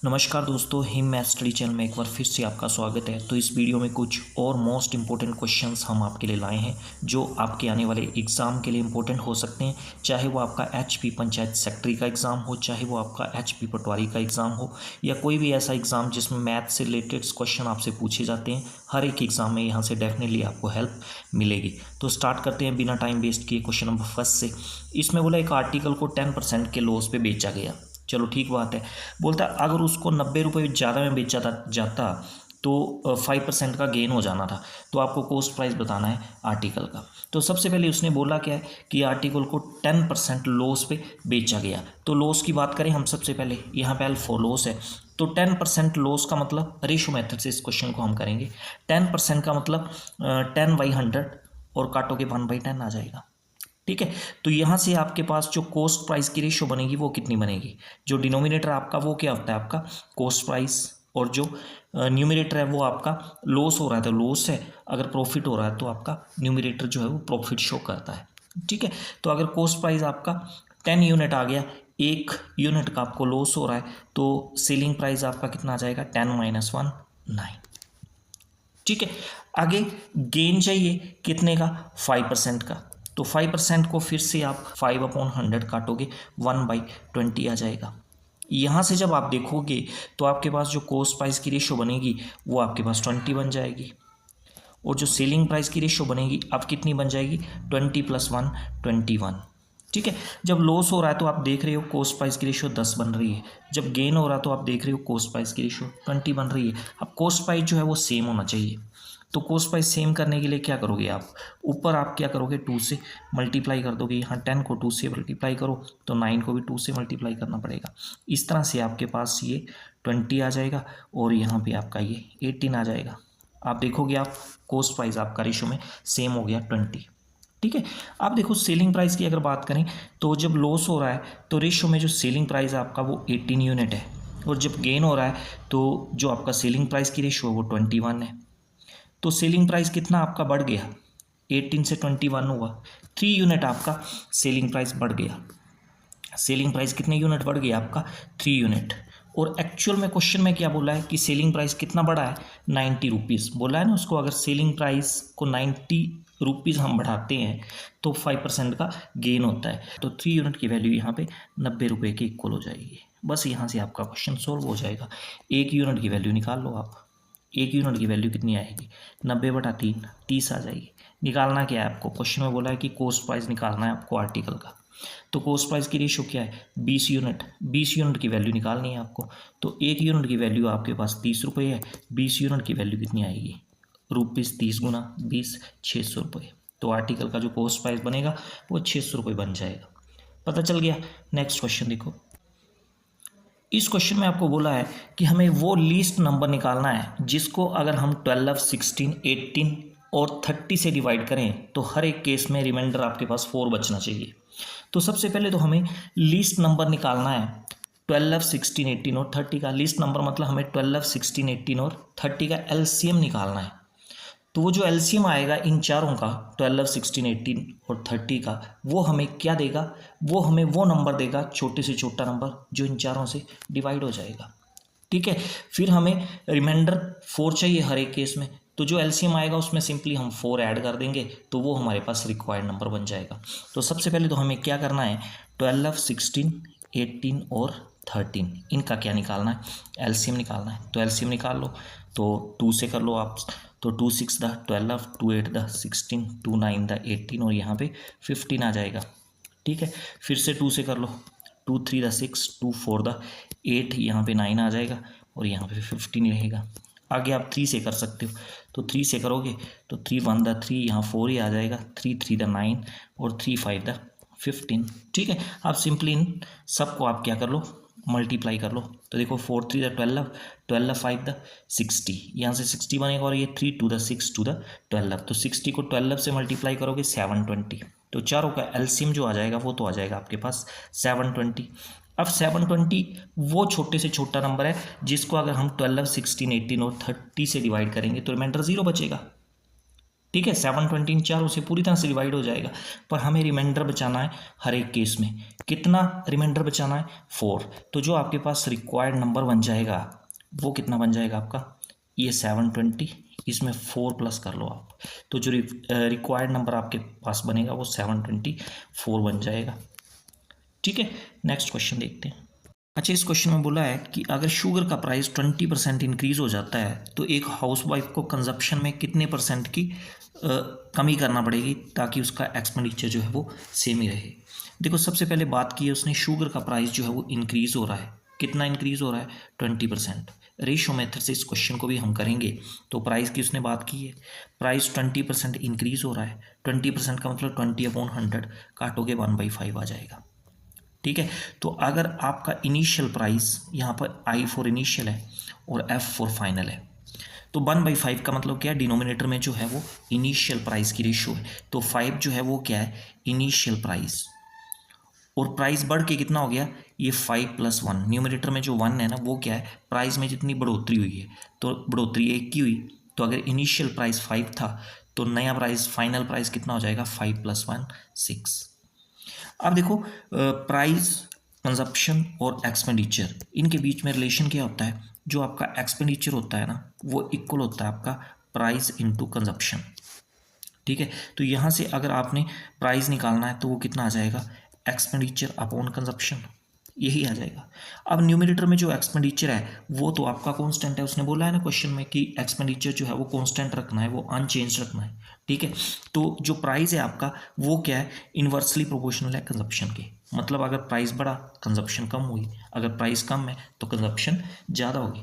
नमस्कार दोस्तों, him math study channel में एक बार फिर से आपका स्वागत है। तो इस वीडियो में कुछ और मोस्ट इंपॉर्टेंट क्वेश्चंस हम आपके लिए लाए हैं जो आपके आने वाले एग्ज़ाम के लिए इंपॉर्टेंट हो सकते हैं। चाहे वो आपका एचपी पंचायत सेक्रेटरी का एग्ज़ाम हो, चाहे वो आपका एचपी पटवारी का एग्ज़ाम हो, या कोई भी ऐसा एग्ज़ाम जिसमें मैथ से रिलेटेड क्वेश्चन आपसे पूछे जाते हैं। हर एक एग्ज़ाम में यहाँ से डेफिनेटली आपको हेल्प मिलेगी। तो स्टार्ट करते हैं बिना टाइम वेस्ट किए क्वेश्चन नंबर फर्स्ट से। इसमें बोला एक आर्टिकल को 10% के लॉस पे बेचा गया। चलो ठीक बात है। बोलता अगर उसको 90 रुपये ज़्यादा में बेचा जाता तो 5% का गेन हो जाना था। तो आपको कॉस्ट प्राइस बताना है आर्टिकल का। तो सबसे पहले उसने बोला क्या है कि आर्टिकल को 10% लॉस पे बेचा गया। तो लॉस की बात करें हम सबसे पहले, यहाँ पे अल्फा लॉस है। तो 10% लॉस का मतलब रेशो मेथड से इस क्वेश्चन को हम करेंगे। 10% का मतलब 10/100 और काटोगे 1/10 आ जाएगा। ठीक है। तो यहाँ से आपके पास जो कॉस्ट प्राइस की रेशो बनेगी वो कितनी बनेगी, जो डिनोमिनेटर आपका वो क्या होता है आपका कॉस्ट प्राइस, और जो न्यूमिनेटर है वो आपका लॉस हो रहा है तो लॉस है, अगर प्रॉफिट हो रहा है तो आपका न्यूमिनेटर जो है वो प्रॉफिट शो करता है। ठीक है। तो अगर कॉस्ट प्राइस आपका 10 यूनिट आ गया, 1 यूनिट का आपको लॉस हो रहा है, तो सेलिंग प्राइस आपका कितना आ जाएगा 10 - 1 9। ठीक है। आगे गेन चाहिए कितने का 5% का। तो 5% को फिर से आप 5/100 काटोगे 1/20 आ जाएगा। यहाँ से जब आप देखोगे तो आपके पास जो कॉस्ट प्राइस की रेशो बनेगी वो आपके पास 20 बन जाएगी, और जो सेलिंग प्राइस की रेशो बनेगी अब कितनी बन जाएगी 20 + 1 21। ठीक है। जब लॉस हो रहा है तो आप देख रहे हो कॉस्ट प्राइस की रेशो 10 बन रही है, जब गेन हो रहा है तो आप देख रहे हो कॉस्ट प्राइस की रेशो 20 बन रही है। अब कॉस्ट प्राइस जो है वो सेम होना चाहिए। तो कॉस्ट प्राइस सेम करने के लिए क्या करोगे आप, ऊपर आप क्या करोगे 2 से मल्टीप्लाई कर दोगे। यहाँ 10 को 2 से मल्टीप्लाई करो तो 9 को भी 2 से मल्टीप्लाई करना पड़ेगा। इस तरह से आपके पास ये 20 आ जाएगा और यहाँ पे आपका ये 18 आ जाएगा। आप देखोगे आप कॉस्ट प्राइस आपका रेशो में सेम हो गया 20। ठीक है। आप देखो सेलिंग प्राइस की अगर बात करें तो जब लॉस हो रहा है तो रेशो में जो सेलिंग प्राइस है आपका वो 18 यूनिट है, और जब गेन हो रहा है तो जो आपका सेलिंग प्राइस की रेशो है वो 21 है। तो सेलिंग प्राइस कितना आपका बढ़ गया, 18 से 21 हुआ, 3 यूनिट आपका सेलिंग प्राइस बढ़ गया। सेलिंग प्राइस कितने यूनिट बढ़ गया आपका 3 यूनिट। और एक्चुअल में क्वेश्चन में क्या बोला है कि सेलिंग प्राइस कितना बढ़ा है 90 रुपीज़ बोला है ना उसको। अगर सेलिंग प्राइस को 90 रुपीज़ हम बढ़ाते हैं तो 5% का गेन होता है। तो 3 यूनिट की वैल्यू यहाँ पे 90 रुपये के इक्वल हो जाएगी। बस यहाँ से आपका क्वेश्चन सोल्व हो जाएगा। 1 यूनिट की वैल्यू निकाल लो आप। 1 यूनिट की वैल्यू कितनी आएगी 90/3 30 आ जाएगी। निकालना क्या है आपको, क्वेश्चन में बोला है कि कॉस्ट प्राइस निकालना है आपको आर्टिकल का। तो कॉस्ट प्राइस की रेशो क्या है 20 यूनिट। 20 यूनिट की वैल्यू निकालनी है आपको। तो 1 यूनिट की वैल्यू आपके पास 30 रुपये है, 20 यूनिट की वैल्यू कितनी आएगी रुपीज़ 30 × 20 600 रुपये। तो आर्टिकल का जो कॉस्ट प्राइस बनेगा वो 600 रुपये बन जाएगा। पता चल गया। नेक्स्ट क्वेश्चन देखो। इस क्वेश्चन में आपको बोला है कि हमें वो लीस्ट नंबर निकालना है जिसको अगर हम 12 16 18 और 30 से डिवाइड करें तो हर एक केस में रिमाइंडर आपके पास 4 बचना चाहिए। तो सबसे पहले तो हमें लीस्ट नंबर निकालना है 12 16 18 और 30 का। लीस्ट नंबर मतलब हमें 12 16 18 और 30 का एलसीएम निकालना है। तो वो जो एलसीएम आएगा इन चारों का 12 16 18 और 30 का, वो हमें क्या देगा, वो हमें वो नंबर देगा छोटे से छोटा नंबर जो इन चारों से डिवाइड हो जाएगा। ठीक है। फिर हमें रिमाइंडर 4 चाहिए हर एक केस में। तो जो एलसीएम आएगा उसमें सिंपली हम 4 ऐड कर देंगे तो वो हमारे पास रिक्वायर्ड नंबर बन जाएगा। तो सबसे पहले तो हमें क्या करना है 12 16 18 और 13 इनका क्या निकालना है एलसीएम निकालना है। तो एलसीएम निकाल लो। तो 2 से कर लो आप। तो 2 6 द 12 2 8 द 16 2 9 द 18 और यहाँ पे 15 आ जाएगा। ठीक है। फिर से 2 से कर लो। 2 3 द 6 2 4 द 8 यहाँ पे 9 आ जाएगा और यहाँ पे 15 रहेगा। आगे आप 3 से कर सकते हो। तो 3 से करोगे तो 3 1 द 3 यहाँ 4 ही आ जाएगा। 3 3 द 9 और 3 5 द 15। ठीक है। आप सिंपली इन सबको आप क्या कर लो मल्टीप्लाई कर लो। तो देखो 4 3 द 12 12 5 द 60, यहाँ से 60 बनेगा और ये 3 2 द 6 2 द 12। तो 60 को 12 से मल्टीप्लाई करोगे 720। तो चारों का एलसीएम जो आ जाएगा वो तो आ जाएगा आपके पास 720। अब 720 वो छोटे से छोटा नंबर है जिसको अगर हम 12 16 18 और 30 से डिवाइड करेंगे तो रिमाइंडर 0 बचेगा। ठीक है, 720 इन चारों से पूरी तरह से डिवाइड हो जाएगा, पर हमें रिमाइंडर बचाना है हर एक केस में। कितना रिमाइंडर बचाना है? 4। तो जो आपके पास रिक्वायर्ड नंबर बन जाएगा वो कितना बन जाएगा आपका? ये 720, इसमें 4 प्लस कर लो आप, तो जो रिक्वायर्ड नंबर आपके पास बनेगा वो 724 बन जाएगा। ठीक है, नेक्स्ट क्वेश्चन देखते हैं। अच्छा, इस क्वेश्चन में बोला है कि अगर शुगर का प्राइस 20% इंक्रीज हो जाता है तो एक हाउसवाइफ को कंजप्शन में कितने परसेंट की कमी करना पड़ेगी ताकि उसका एक्सपेंडिचर जो है वो सेम ही रहे। देखो, सबसे पहले बात की है उसने, शुगर का प्राइस जो है वो इंक्रीज हो रहा है। कितना इंक्रीज हो रहा है? 20%। रेशो मेथड से इस क्वेश्चन को भी हम करेंगे। तो प्राइस की उसने बात की है, प्राइस 20% इंक्रीज हो रहा है। 20% का मतलब 20/100 काटोगे 1/5 आ जाएगा। ठीक है, तो अगर आपका इनिशियल प्राइस यहाँ पर I फॉर इनिशियल है और F फॉर फाइनल है, तो 1/5 का मतलब क्या है? डिनोमिनेटर में जो है वो इनिशियल प्राइस की रेशियो है, तो 5 जो है वो क्या है? इनिशियल प्राइस, और प्राइस बढ़ के कितना हो गया? ये 5 + 1। न्यूमिनेटर में जो 1 है ना वो क्या है? प्राइस में जितनी बढ़ोतरी हुई है, तो बढ़ोतरी 1 की हुई, तो अगर इनिशियल प्राइस 5 था तो नया प्राइस, फाइनल प्राइस कितना हो जाएगा? 5 + 1 6। अब देखो, प्राइस, कंजप्शन और एक्सपेंडिचर, इनके बीच में रिलेशन क्या होता है? जो आपका एक्सपेंडिचर होता है ना वो इक्वल होता है आपका प्राइस इनटू कंजप्शन। ठीक है, तो यहाँ से अगर आपने प्राइस निकालना है तो वो कितना आ जाएगा? एक्सपेंडिचर अपॉन कंजप्शन, यही आ जाएगा। अब न्यूमरेटर में जो एक्सपेंडिचर है वो तो आपका कांस्टेंट है, उसने बोला है ना क्वेश्चन में कि एक्सपेंडिचर जो है वो कांस्टेंट रखना है, वो अनचेंज रखना है। ठीक है, तो जो प्राइस है आपका वो क्या है? इन्वर्सली प्रोपोर्शनल है कंजप्शन के, मतलब अगर प्राइस बढ़ा कंजप्शन कम हुई, अगर प्राइस कम है तो कंजप्शन ज़्यादा होगी।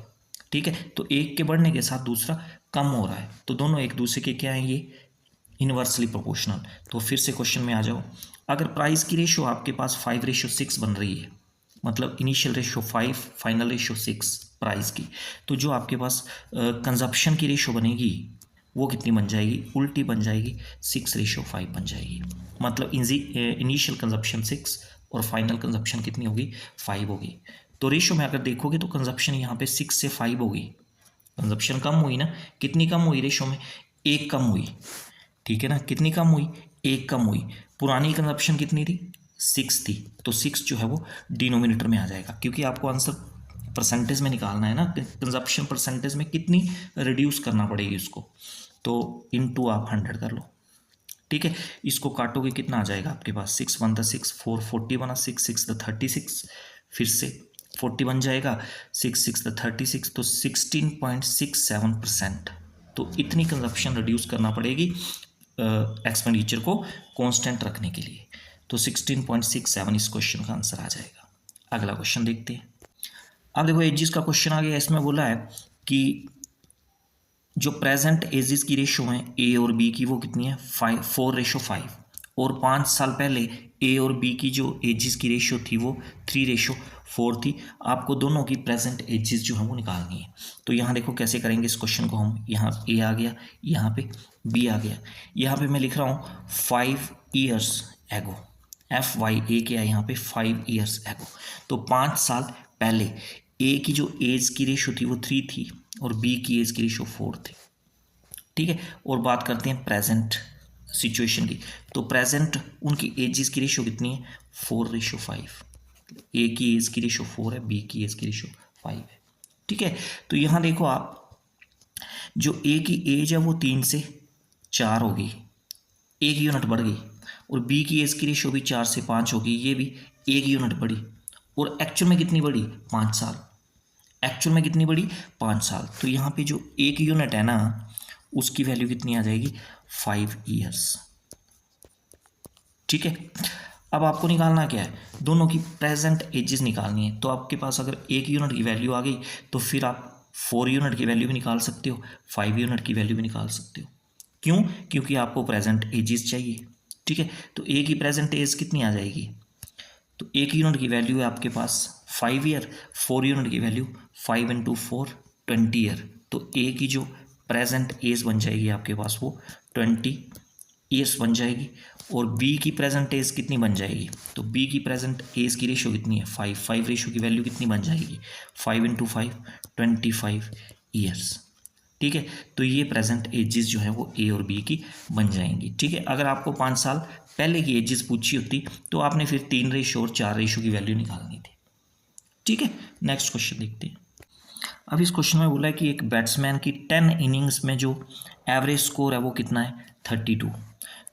ठीक है, तो एक के बढ़ने के साथ दूसरा कम हो रहा है, तो दोनों एक दूसरे के क्या हैं? ये इन्वर्सली प्रोपोर्शनल। तो फिर से क्वेश्चन में आ जाओ, अगर प्राइस की रेशियो आपके पास 5:6 बन रही है, मतलब initial ratio 5, final ratio 6 price की, तो जो आपके पास कंजप्शन की रेशियो बनेगी वो कितनी बन जाएगी? उल्टी बन जाएगी, 6:5 बन जाएगी। मतलब इनिशियल कंजप्शन 6 और फाइनल कंजप्शन कितनी होगी? 5 होगी। तो रेशियो में अगर देखोगे तो कंजप्शन यहाँ पे 6 से 5 होगी, कंजप्शन कम हुई ना। कितनी कम हुई रेशियो में? 1 कम हुई। ठीक है ना, कितनी कम हुई? 1 कम हुई। पुरानी कंजप्शन कितनी थी? 6 थी, तो 6 जो है वो डिनोमिनेटर में आ जाएगा, क्योंकि आपको आंसर परसेंटेज में निकालना है ना, कंजप्शन परसेंटेज में कितनी रिड्यूस करना पड़ेगी उसको, तो इनटू आप 100 कर लो। ठीक है, इसको काटोगे कितना आ जाएगा आपके पास? 6 1 × 6 4 40 बना, 6 6 36, फिर से 40 बन जाएगा, 6 6 36, तो 16.67%। तो इतनी कंजप्शन रिड्यूस करना पड़ेगी एक्सपेंडिचर को कांस्टेंट रखने के लिए, तो 16.67 इस क्वेश्चन का आंसर आ जाएगा। अगला क्वेश्चन देखते हैं। अब देखो, एजिस का क्वेश्चन आ गया। इसमें बोला है कि जो प्रेजेंट एजिस की रेशो है ए और बी की वो कितनी है? 4:5, और 5 साल पहले ए और बी की जो एजिस की रेशो थी वो 3:4 थी। आपको दोनों की प्रेजेंट एजिस जो है वो निकालनी है। तो यहाँ देखो कैसे करेंगे इस क्वेश्चन को हम। यहाँ ए आ गया, यहाँ पे बी आ गया, यहाँ पे मैं लिख रहा हूँ 5 years एगो, FYA क्या है यहाँ पे? 5 years एगो। तो 5 साल पहले ए की जो एज की रेशो थी वो 3 थी और बी की एज की रेशो 4 थी। ठीक है, और बात करते हैं प्रेजेंट सिचुएशन की। तो प्रेजेंट उनकी एजेस की रेशो कितनी है? 4:5। ए की एज की रेशो 4 है, बी की एज की रेशो 5 है। ठीक है, तो यहाँ देखो आप, जो ए की एज है वो 3 से 4 होगी, 1 यूनिट बढ़ गई, और बी की एज की रेशो भी 4 से 5 होगी, ये भी 1 यूनिट बढ़ी, और एक्चुअल में कितनी बढ़ी? 5 साल। एक्चुअल में कितनी बढ़ी? 5 साल। तो यहाँ पे जो 1 यूनिट है ना उसकी वैल्यू कितनी आ जाएगी? 5 years। ठीक है, अब आपको निकालना क्या है? दोनों की प्रेजेंट एजेस निकालनी है। तो आपके पास अगर 1 यूनिट की वैल्यू आ गई तो फिर आप 4 यूनिट की वैल्यू भी निकाल सकते हो, 5 यूनिट की वैल्यू भी निकाल सकते हो। क्यों? क्योंकि आपको प्रेजेंट एजेस चाहिए। ठीक है, तो ए की प्रेजेंट एज कितनी आ जाएगी? तो 1 यूनिट की वैल्यू है आपके पास 5 ईयर, 4 यूनिट की वैल्यू 5 × 4 20 ईयर। तो ए की जो प्रेजेंट एज बन जाएगी आपके पास वो 20 ईयर्स बन जाएगी, और बी की प्रेजेंट एज कितनी बन जाएगी? तो बी की प्रेजेंट एज की रेशो कितनी है? 5 रेशो की वैल्यू कितनी बन जाएगी? 5 × 5 25 ईयर्स। ठीक है, तो ये प्रेजेंट एजेस जो है वो ए और बी की बन जाएंगी। ठीक है, अगर आपको 5 साल पहले की एजेस पूछी होती तो आपने फिर 3 रेशो और 4 रेशो की वैल्यू निकालनी थी। ठीक है, नेक्स्ट क्वेश्चन देखते हैं। अब इस क्वेश्चन में बोला है कि एक बैट्समैन की 10 इनिंग्स में जो एवरेज स्कोर है वो कितना है, 32।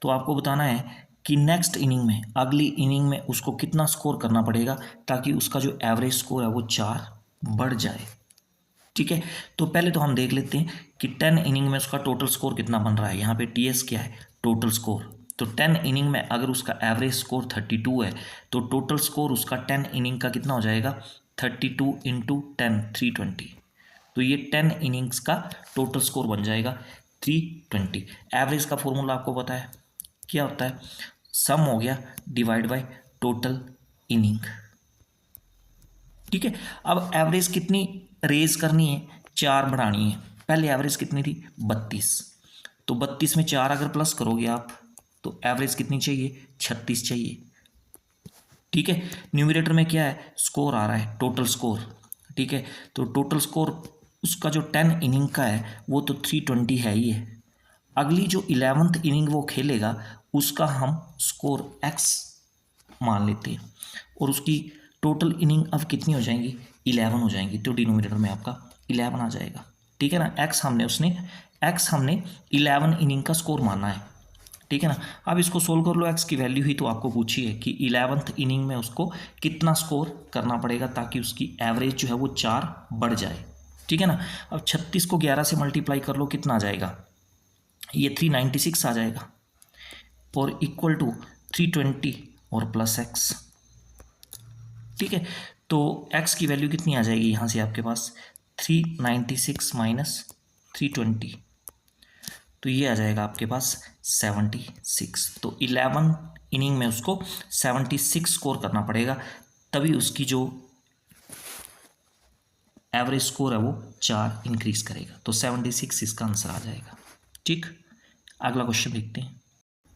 तो आपको बताना है कि नेक्स्ट इनिंग में, अगली इनिंग में उसको कितना स्कोर करना पड़ेगा ताकि उसका जो एवरेज स्कोर है वो 4 बढ़ जाए। ठीक है, तो पहले तो हम देख लेते हैं कि 10 इनिंग में उसका टोटल स्कोर कितना बन रहा है। यहाँ पे टीएस क्या है, टोटल स्कोर। तो 10 इनिंग में अगर उसका एवरेज स्कोर 32 है तो टोटल स्कोर उसका 10 इनिंग का कितना हो जाएगा, 32 इंटू 10, 320। तो ये 10 इनिंग्स का टोटल स्कोर बन जाएगा 320। एवरेज का फॉर्मूला आपको पता है क्या होता है, सम हो गया डिवाइड बाय टोटल इनिंग। ठीक है, अब एवरेज कितनी रेज करनी है, 4 बढ़ानी है। पहले एवरेज कितनी थी, 32। तो 32 में 4 अगर प्लस करोगे आप तो एवरेज कितनी चाहिए, 36 चाहिए। ठीक है, न्यूमरेटर में क्या है, स्कोर आ रहा है, टोटल स्कोर। ठीक है, तो टोटल स्कोर उसका जो 10 इनिंग का है वो तो 320 है ही है। अगली जो 11th इनिंग वो खेलेगा उसका हम स्कोर x मान लेते हैं और उसकी टोटल इनिंग अब कितनी हो जाएंगी, 11 हो जाएंगी। तो डिनोमिनेटर में आपका 11 आ जाएगा। ठीक है ना, x हमने 11 इनिंग का स्कोर माना है। ठीक है ना, अब इसको सोल्व कर लो, x की वैल्यू ही तो आपको पूछी है कि 11th इनिंग में उसको कितना स्कोर करना पड़ेगा ताकि उसकी एवरेज जो है वो 4 बढ़ जाए। ठीक है ना, अब 36 को 11 से मल्टीप्लाई कर लो, कितना आ जाएगा, ये 396 आ जाएगा और इक्वल टू 320 और प्लस x। ठीक है, तो x की वैल्यू कितनी आ जाएगी यहाँ से आपके पास, 396 माइनस 320, तो ये आ जाएगा आपके पास 76। तो 11 इनिंग में उसको 76 स्कोर करना पड़ेगा तभी उसकी जो एवरेज स्कोर है वो 4 इंक्रीज करेगा। तो 76 इसका आंसर आ जाएगा। ठीक, अगला क्वेश्चन देखते हैं।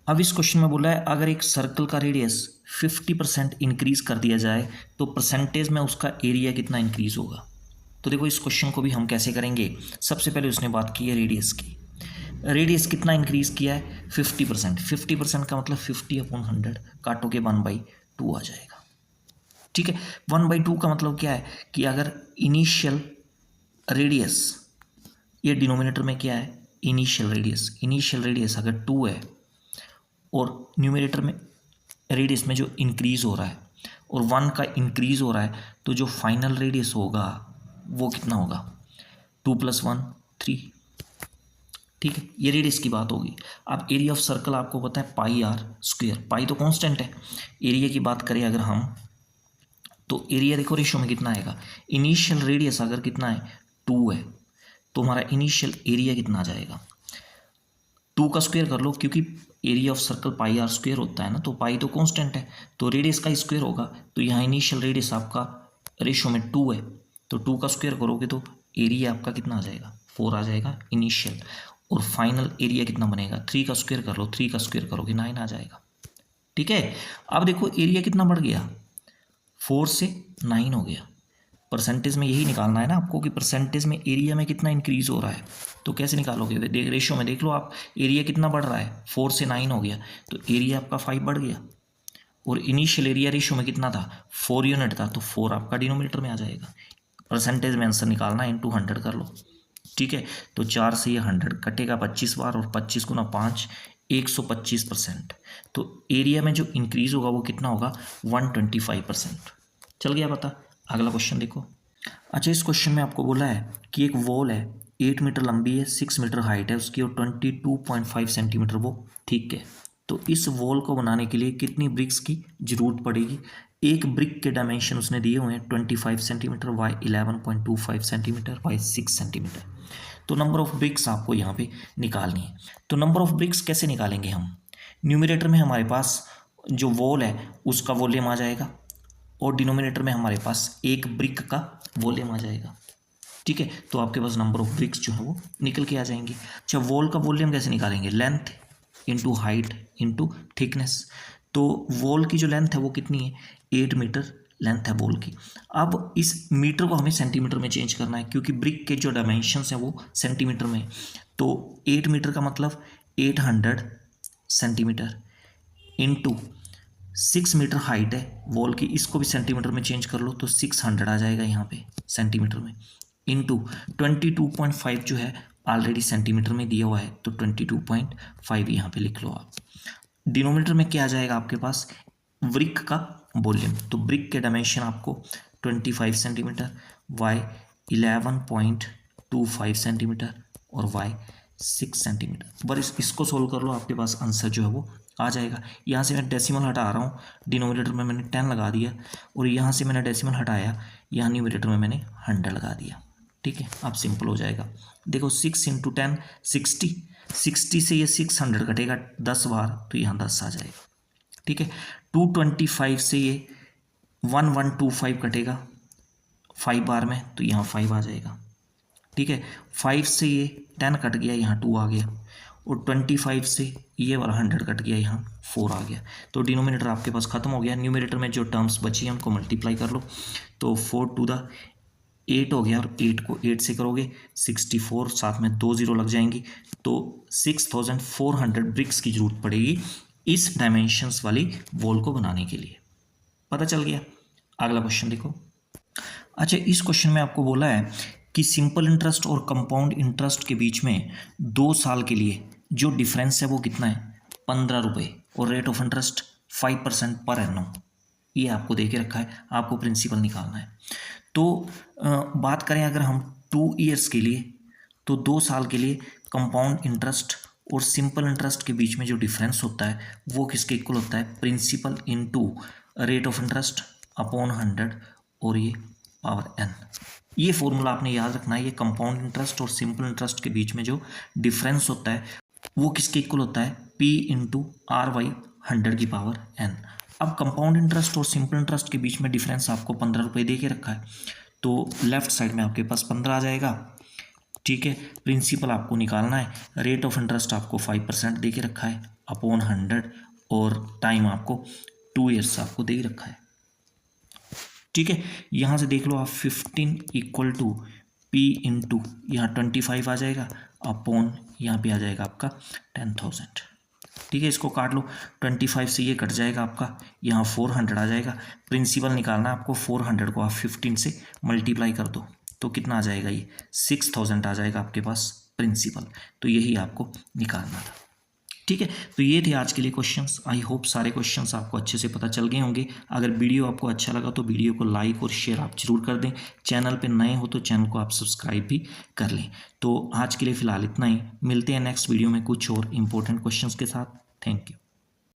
अब इस क्वेश्चन में बोला है अगर एक सर्कल का रेडियस 50% इंक्रीज कर दिया जाए तो परसेंटेज में उसका एरिया कितना इंक्रीज होगा। तो देखो इस क्वेश्चन को भी हम कैसे करेंगे, सबसे पहले उसने बात की है रेडियस की। रेडियस कितना इंक्रीज किया है, 50%। 50% का मतलब 50/100 काटो के 1/2 आ जाएगा। ठीक है, 1/2 का मतलब क्या है कि अगर इनिशियल रेडियस, ये डिनोमिनेटर में क्या है, इनिशियल रेडियस अगर 2 है और न्यूमरेटर में रेडियस में जो इंक्रीज हो रहा है और 1 का इंक्रीज हो रहा है तो जो फाइनल रेडियस होगा वो कितना होगा, 2 + 1 3। ठीक है, ये रेडियस की बात होगी। अब एरिया ऑफ सर्कल आपको पता है πr², पाई तो कांस्टेंट है। एरिया की बात करें अगर हम तो एरिया देखो रेशियो में कितना आएगा, इनिशियल रेडियस अगर कितना है 2 है तो हमारा इनिशियल एरिया कितना आ जाएगा, 2 का स्क्वायर कर लो क्योंकि एरिया ऑफ सर्कल πr² होता है ना, तो पाई तो कांस्टेंट है तो रेडियस का स्क्वायर होगा। तो यहाँ इनिशियल रेडियस आपका रेशियो में 2 है तो 2 का स्क्वायर करोगे तो एरिया आपका कितना आ जाएगा, 4 आ जाएगा इनिशियल। और फाइनल एरिया कितना बनेगा, 3 का स्क्वायर कर लो, 3 का स्क्वायर करोगे 9 आ जाएगा। ठीक है, अब देखो एरिया कितना बढ़ गया, 4 से 9 हो गया। परसेंटेज में यही निकालना है ना आपको कि परसेंटेज में एरिया में कितना इंक्रीज हो रहा है। तो कैसे निकालोगे, देख रेशियो में देख लो आप, एरिया कितना बढ़ रहा है, 4 से 9 हो गया तो एरिया आपका 5 बढ़ गया। और इनिशियल एरिया रेशियो में कितना था, 4 यूनिट था तो 4 आपका डिनोमिनेटर में आ जाएगा। परसेंटेज में आंसर निकालना, इंटू 100 कर लो। ठीक है, तो 4 से ये 100 कटेगा 25 बार और 25 गुना 5 125%। तो एरिया में जो इंक्रीज होगा वो कितना होगा, 125%। चल गया पता। अगला क्वेश्चन देखो। अच्छा, इस क्वेश्चन में आपको बोला है कि एक वॉल है, 8 मीटर लंबी है, 6 मीटर हाइट है उसकी और 22.5 सेंटीमीटर वो ठीक है। तो इस वॉल को बनाने के लिए कितनी ब्रिक्स की जरूरत पड़ेगी। एक ब्रिक के डायमेंशन उसने दिए हुए हैं 25 centimetre, Y 11.25 centimetre, Y 6 centimetre. तो नंबर ऑफ ब्रिक्स आपको यहाँ पे निकालनी है। तो नंबर ऑफ ब्रिक्स कैसे निकालेंगे हम, न्यूमरेटर में हमारे पास जो वॉल है उसका वॉल्यूम आ जाएगा और डिनोमिनेटर में हमारे पास एक ब्रिक का वॉल्यूम आ जाएगा। ठीक है, तो आपके पास नंबर ऑफ ब्रिक्स जो है वो निकल के आ जाएंगी। अच्छा, वॉल का वॉल्यूम कैसे निकालेंगे, length into height into thickness. तो वॉल की जो लेंथ है वो कितनी है, 8 मीटर लेंथ है बॉल की। अब इस मीटर को हमें सेंटीमीटर में चेंज करना है, क्योंकि ब्रिक के जो डायमेंशंस हैं वो सेंटीमीटर में। तो 8 मीटर का मतलब 800 सेंटीमीटर इंटू 6 मीटर हाइट है वॉल की, इसको भी सेंटीमीटर में चेंज कर लो तो 600 आ जाएगा यहाँ पे सेंटीमीटर में, इंटू 22.5 जो है ऑलरेडी सेंटीमीटर में दिया हुआ है, तो 22.5 यहाँ पे लिख लो आप। डिनोमिनेटर में क्या आ जाएगा आपके पास, ब्रिक का वॉल्यूम। तो ब्रिक के डायमेंशन आपको 25 सेंटीमीटर, वाई 11.25 सेंटीमीटर और वाई 6 सेंटीमीटर। बस इसको सोल्व कर लो, आपके पास आंसर जो है वो आ जाएगा। यहाँ से मैं डेसिमल हटा रहा हूँ, डिनोमिनेटर में मैंने 10 लगा दिया, और यहाँ से मैंने डेसिमल हटाया, यहाँ न्यूमरेटर में मैंने 100 लगा दिया। ठीक है, अब सिंपल हो जाएगा। देखो 6 × 10 60 से ये 600 कटेगा 10 बार, तो यहाँ 10 आ जाएगा। ठीक है, 225 से ये 1125 कटेगा 5 बार में, तो यहाँ 5 आ जाएगा। ठीक है, 5 से ये 10 कट गया, यहाँ 2 आ गया, और 25 से ये वाला 100 कट गया, यहाँ 4 आ गया। तो डिनोमिनेटर आपके पास खत्म हो गया। न्यूमरेटर में जो टर्म्स बची हैं उनको मल्टीप्लाई कर लो, तो 4 टू द 8 हो गया, और 8 को 8 से करोगे 64, साथ में 2 0 लग जाएंगी, तो 6400 ब्रिक्स की जरूरत पड़ेगी इस डायमेंशंस वाली वॉल को बनाने के लिए। पता चल गया। अगला क्वेश्चन देखो। अच्छा, इस क्वेश्चन में आपको बोला है कि सिंपल इंटरेस्ट और कंपाउंड इंटरेस्ट के बीच में 2 साल के लिए जो डिफरेंस है वो कितना है, 15 रुपये, और rate of interest 5% per annum. ये आपको दे के रखा है, आपको प्रिंसिपल निकालना है। तो बात करें अगर हम 2 ईयर्स के लिए, तो 2 साल के लिए कंपाउंड इंटरेस्ट और सिंपल इंटरेस्ट के बीच में जो डिफरेंस होता है वो किसके इक्वल होता है, principal into rate of interest upon 100 और ये पावर n। ये फॉर्मूला आपने याद रखना है। ये कंपाउंड इंटरेस्ट और सिंपल इंटरेस्ट के बीच में जो डिफरेंस होता है वो किसके इक्वल होता है, p इंटू आर वाई 100 की पावर n। अब कंपाउंड इंटरेस्ट और सिंपल इंटरेस्ट के बीच में डिफरेंस आपको 15 रुपये दे के रखा है, तो लेफ्ट साइड में आपके पास 15 आ जाएगा। ठीक है, प्रिंसिपल आपको निकालना है, रेट ऑफ इंटरेस्ट आपको 5% दे के रखा है अपॉन 100, और टाइम आपको 2 ईयर्स आपको दे रखा है। ठीक है, यहाँ से देख लो आप 15 इक्वल टू पी इंटू यहाँ 25 आ जाएगा अपॉन यहाँ पे आ जाएगा आपका 10,000। ठीक है, इसको काट लो, 25 से ये कट जाएगा आपका, यहाँ 400 आ जाएगा। प्रिंसिपल निकालना है आपको, 400 को आप 15 से मल्टीप्लाई कर दो, तो कितना आ जाएगा, ये 6000 आ जाएगा आपके पास प्रिंसिपल। तो यही आपको निकालना था। ठीक है, तो ये थे आज के लिए क्वेश्चंस। आई होप सारे क्वेश्चंस आपको अच्छे से पता चल गए होंगे। अगर वीडियो आपको अच्छा लगा तो वीडियो को लाइक और शेयर आप जरूर कर दें। चैनल पे नए हो तो चैनल को आप सब्सक्राइब भी कर लें। तो आज के लिए फ़िलहाल इतना ही, मिलते हैं नेक्स्ट वीडियो में कुछ और इंपॉर्टेंट क्वेश्चंस के साथ। Thank you.